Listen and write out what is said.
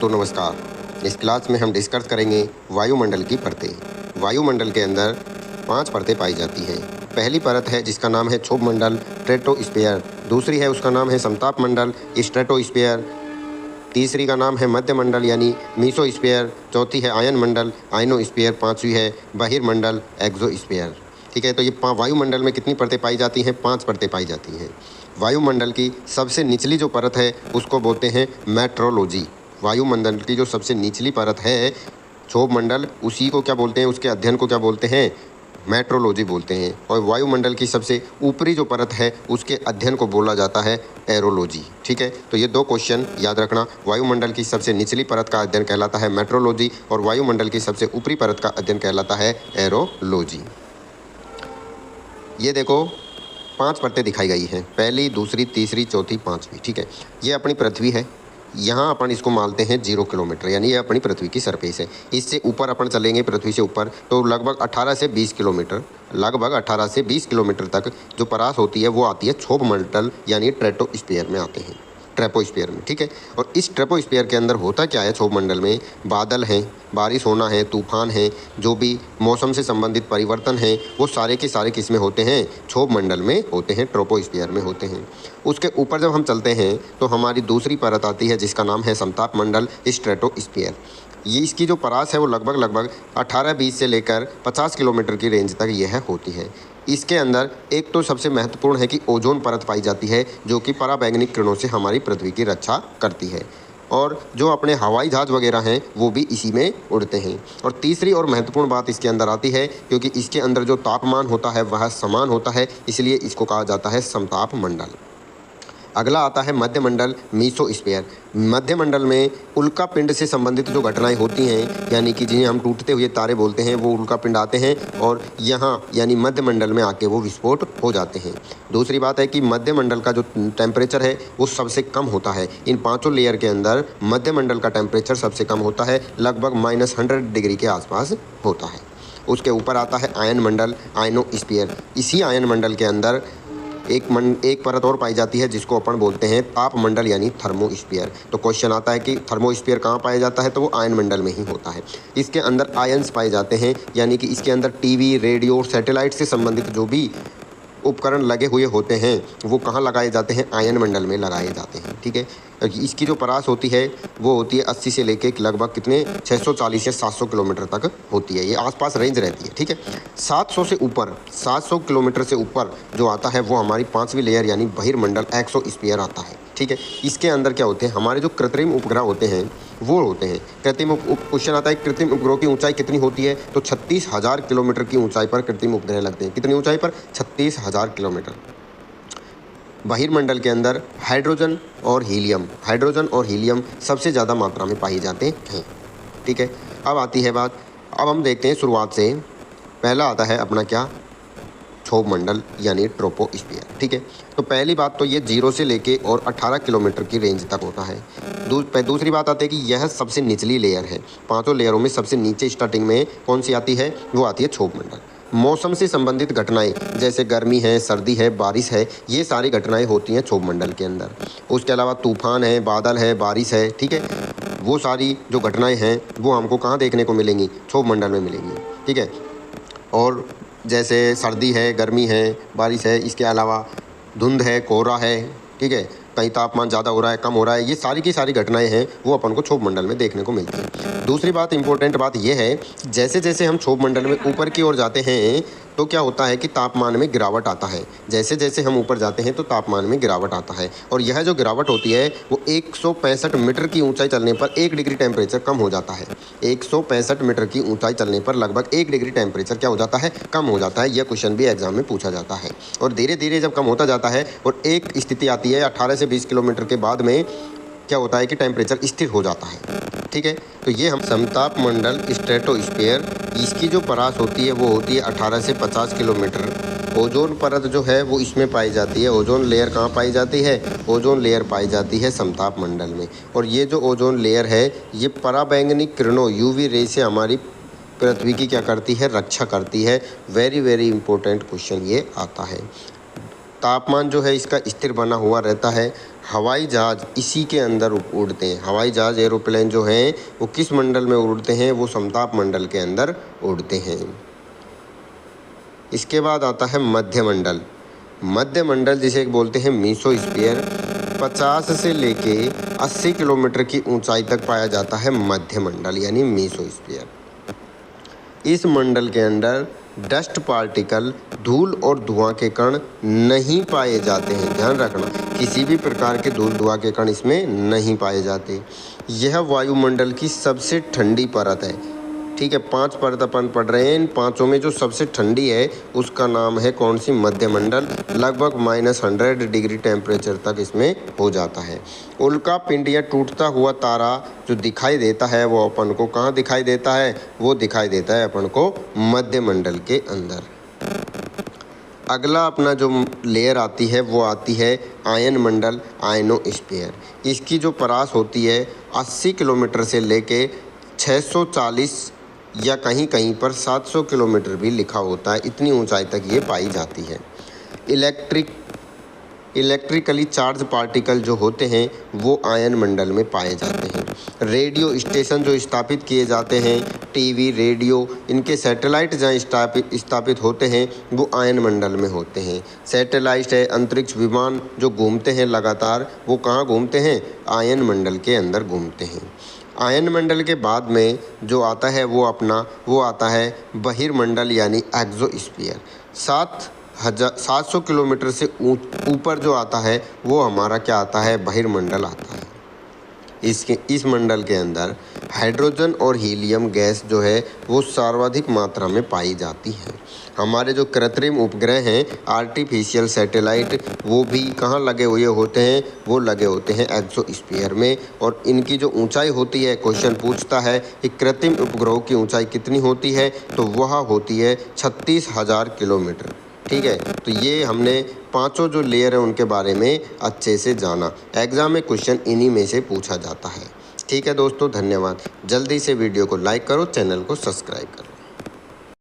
तो नमस्कार। इस क्लास में हम डिस्कस करेंगे वायुमंडल की परतें। वायुमंडल के अंदर 5 परतें पाई जाती हैं। पहली परत है जिसका नाम है क्षोभ मंडल स्ट्रेटोस्फीयर। दूसरी है उसका नाम है समताप मंडल स्ट्रेटोस्फीयर। तीसरी का नाम है मध्य मंडल यानी मीसोस्फीयर। चौथी है आयन मंडल आयनोस्फीयर। पाँचवीं है बहिर्मंडल एक्सोस्फीयर। ठीक है, तो ये वायुमंडल में कितनी परतें पाई जाती हैं? 5 परतें पाई जाती हैं। वायुमंडल की सबसे निचली जो परत है उसको बोलते हैं मेट्रोलॉजी। वायुमंडल की जो सबसे निचली परत है क्षोभ मंडल, उसी को क्या बोलते हैं? उसके अध्ययन को क्या बोलते हैं? मेट्रोलॉजी बोलते हैं। और वायुमंडल की सबसे ऊपरी जो परत है उसके अध्ययन को बोला जाता है एरोलॉजी। ठीक है, तो ये 2 क्वेश्चन याद रखना। वायुमंडल की सबसे निचली परत का अध्ययन कहलाता है मेट्रोलॉजी और वायुमंडल की सबसे ऊपरी परत का अध्ययन कहलाता है एरोलॉजी। ये देखो 5 परतें दिखाई गई हैं, पहली, दूसरी, तीसरी, चौथी, पाँचवीं। ठीक है, ये अपनी पृथ्वी है। यहाँ अपन इसको मानते हैं 0 किलोमीटर, यानी ये अपनी पृथ्वी की सरफेस है। इससे ऊपर अपन चलेंगे पृथ्वी से ऊपर तो लगभग 18 से 20 किलोमीटर, लगभग 18 से 20 किलोमीटर तक जो परास होती है वो आती है क्षोभ मंडल यानी स्ट्रेटोस्फीयर में आते हैं, ट्रपोस्फीयर में। ठीक है, और इस ट्रपोस्फीयर के अंदर होता क्या है? क्षोभ मंडल में बादल हैं, बारिश होना है, तूफान है, जो भी मौसम से संबंधित परिवर्तन हैं वो सारे के सारे किस में होते हैं? क्षोभ मंडल में होते हैं, ट्रोपोस्फीयर में होते हैं। उसके ऊपर जब हम चलते हैं तो हमारी दूसरी परत आती है जिसका नाम है समताप मंडल स्ट्रेटोस्फीयर। ये इसकी जो परास है वो लगभग 18-20 से लेकर 50 किलोमीटर की रेंज तक यह होती है। इसके अंदर एक तो सबसे महत्वपूर्ण है कि ओजोन परत पाई जाती है जो कि पराबैंगनी किरणों से हमारी पृथ्वी की रक्षा करती है, और जो अपने हवाई जहाज़ वगैरह हैं वो भी इसी में उड़ते हैं। और तीसरी और महत्वपूर्ण बात इसके अंदर आती है क्योंकि इसके अंदर जो तापमान होता है वह समान होता है, इसलिए इसको कहा जाता है समताप मंडल। अगला आता है मध्य मंडल मीसोस्फीयर। मध्य मंडल में उल्का पिंड से संबंधित जो घटनाएं होती हैं, यानी कि जिन्हें हम टूटते हुए तारे बोलते हैं, वो उल्का पिंड आते हैं और यहाँ यानी मध्य मंडल में आके वो विस्फोट हो जाते हैं। दूसरी बात है कि मध्य मंडल का जो टेम्परेचर है वो सबसे कम होता है। इन 5 लेयर के अंदर मध्य मंडल का टेम्परेचर सबसे कम होता है, लगभग -100 डिग्री के आसपास होता है। उसके ऊपर आता है आयन मंडल आयनोस्फीयर। इसी आयन मंडल के अंदर एक परत और पाई जाती है जिसको अपन बोलते हैं ताप मंडल यानी थर्मोस्फीयर। तो क्वेश्चन आता है कि थर्मोस्फीयर कहाँ पाया जाता है? तो वो आयन मंडल में ही होता है। इसके अंदर आयंस पाए जाते हैं, यानी कि इसके अंदर टीवी, रेडियो, सैटेलाइट से संबंधित जो भी उपकरण लगे हुए होते हैं वो कहाँ लगाए जाते हैं? आयन मंडल में लगाए जाते हैं। ठीक है, इसकी जो परास होती है वो होती है 80 से लेके लगभग कितने 640 या 700 किलोमीटर तक होती है। ये आसपास रेंज रहती है। ठीक है, 700 से ऊपर, 700 किलोमीटर से ऊपर जो आता है वो हमारी 5वीं लेयर यानी बहिर्मंडल एक्सोस्फीयर आता है। ठीक है, इसके अंदर क्या होते हैं? हमारे जो कृत्रिम उपग्रह होते हैं वो होते हैं। कृत्रिम क्वेश्चन आता है कृत्रिम उपग्रह की ऊंचाई कितनी होती है? तो 36,000 किलोमीटर की ऊंचाई पर कृत्रिम उपग्रह लगते हैं। कितनी ऊंचाई पर? 36,000 किलोमीटर। बहिर्मंडल के अंदर हाइड्रोजन और हीलियम सबसे ज़्यादा मात्रा में पाए जाते हैं। ठीक है, अब आती है बात, अब हम देखते हैं शुरुआत से। पहला आता है अपना क्या? क्षोभ मंडल यानी ट्रोपोस्फीयर। ठीक है, तो पहली बात तो ये 0 से लेके और 18 किलोमीटर की रेंज तक होता है। दूसरी बात आती है कि यह सबसे निचली लेयर है। 5 लेयरों में सबसे नीचे स्टार्टिंग में कौन सी आती है? वो आती है क्षोभ मंडल। मौसम से संबंधित घटनाएं जैसे गर्मी है, सर्दी है, बारिश है, ये सारी घटनाएं होती हैं क्षोभ मंडल के अंदर। उसके अलावा तूफान है, बादल है, बारिश है। ठीक है, वो सारी जो घटनाएं हैं वो हमको कहाँ देखने को मिलेंगी? क्षोभ मंडल में मिलेंगी। ठीक है, और जैसे सर्दी है, गर्मी है, बारिश है, इसके अलावा धुंध है, कोहरा है। ठीक है, कहीं तापमान ज़्यादा हो रहा है, कम हो रहा है, ये सारी की सारी घटनाएं हैं वो अपन को क्षोभ मंडल में देखने को मिलती हैं। दूसरी बात, इंपॉर्टेंट बात यह है, जैसे जैसे हम क्षोभ मंडल में ऊपर की ओर जाते हैं तो क्या होता है कि तापमान में गिरावट आता है। जैसे जैसे हम ऊपर जाते हैं तो तापमान में गिरावट आता है, और यह जो गिरावट होती है वो 165 मीटर की ऊंचाई चलने पर 1 डिग्री टेम्परेचर कम हो जाता है। 165 मीटर की ऊंचाई चलने पर लगभग 1 डिग्री टेम्परेचर क्या हो जाता है? कम हो जाता है। यह क्वेश्चन भी एग्जाम में पूछा जाता है। और धीरे धीरे जब कम होता जाता है और एक स्थिति आती है 18 से 20 किलोमीटर के बाद में क्या होता है कि टेम्परेचर स्थिर हो जाता है। ठीक है, तो ये हम समताप मंडल स्ट्रेटोस्फीयर, इसकी जो परास होती है वो होती है 18 से 50 किलोमीटर। ओजोन परत जो है वो इसमें पाई जाती है। ओजोन लेयर कहाँ पाई जाती है? ओजोन लेयर पाई जाती है समताप मंडल में। और ये जो ओजोन लेयर है ये पराबैंगनी किरणों यूवी रे से हमारी पृथ्वी की क्या करती है? रक्षा करती है। वेरी वेरी इंपॉर्टेंट क्वेश्चन ये आता है। तापमान जो है इसका स्थिर बना हुआ रहता है। हवाई जहाज़ इसी के अंदर उड़ते हैं। हवाई जहाज़ एरोप्लेन जो हैं वो किस मंडल में उड़ते हैं? वो समताप मंडल के अंदर उड़ते हैं। इसके बाद आता है मध्य मंडल। मध्य मंडल जिसे बोलते हैं मीसोस्फीयर, 50 से लेके 80 किलोमीटर की ऊंचाई तक पाया जाता है मध्य मंडल यानी मीसोस्फीयर। इस मंडल के अंदर डस्ट पार्टिकल, धूल और धुआं के कण नहीं पाए जाते हैं। ध्यान रखना, किसी भी प्रकार के धूल धुआं के कण इसमें नहीं पाए जाते। यह वायुमंडल की सबसे ठंडी परत है। ठीक है, 5 परत अपन पढ़ रहे हैं। इन पाँचों में जो सबसे ठंडी है उसका नाम है कौन सी? मध्य मंडल। लगभग -100 डिग्री टेम्परेचर तक इसमें हो जाता है। उल्का पिंड या टूटता हुआ तारा जो दिखाई देता है वो अपन को कहाँ दिखाई देता है? वो दिखाई देता है अपन को मध्य मंडल के अंदर। अगला अपना जो लेयर आती है वो आती है आयन मंडल, आयनोस्फीयर। इसकी जो परास होती है 80 किलोमीटर से लेके 640 या कहीं कहीं पर 700 किलोमीटर भी लिखा होता है। इतनी ऊंचाई तक ये पाई जाती है। इलेक्ट्रिकली चार्ज पार्टिकल जो होते हैं वो आयन मंडल में पाए जाते हैं। रेडियो स्टेशन जो स्थापित किए जाते हैं, टीवी, रेडियो, इनके सैटेलाइट जहाँ स्थापित होते हैं वो आयन मंडल में होते हैं। सैटेलाइट है, अंतरिक्ष विमान जो घूमते हैं लगातार, वो कहाँ घूमते हैं? आयन मंडल के अंदर घूमते हैं। आयन मंडल के बाद में जो आता है वो आता है बहिर्मंडल यानी एक्सोस्फीयर। 700 किलोमीटर से ऊपर जो आता है वो हमारा क्या आता है? बहिर्मंडल आता है। इस मंडल के अंदर हाइड्रोजन और हीलियम गैस जो है वो सर्वाधिक मात्रा में पाई जाती है। हमारे जो कृत्रिम उपग्रह हैं, आर्टिफिशियल सैटेलाइट, वो भी कहाँ लगे हुए होते हैं? वो लगे होते हैं एक्सोस्फीयर में। और इनकी जो ऊंचाई होती है, क्वेश्चन पूछता है कि कृत्रिम उपग्रहों की ऊंचाई कितनी होती है? तो वह होती है 36,000 किलोमीटर। ठीक है, तो ये हमने पांचों जो लेयर है उनके बारे में अच्छे से जाना। एग्जाम में क्वेश्चन इन्हीं में से पूछा जाता है। ठीक है दोस्तों, धन्यवाद। जल्दी से वीडियो को लाइक करो, चैनल को सब्सक्राइब करो।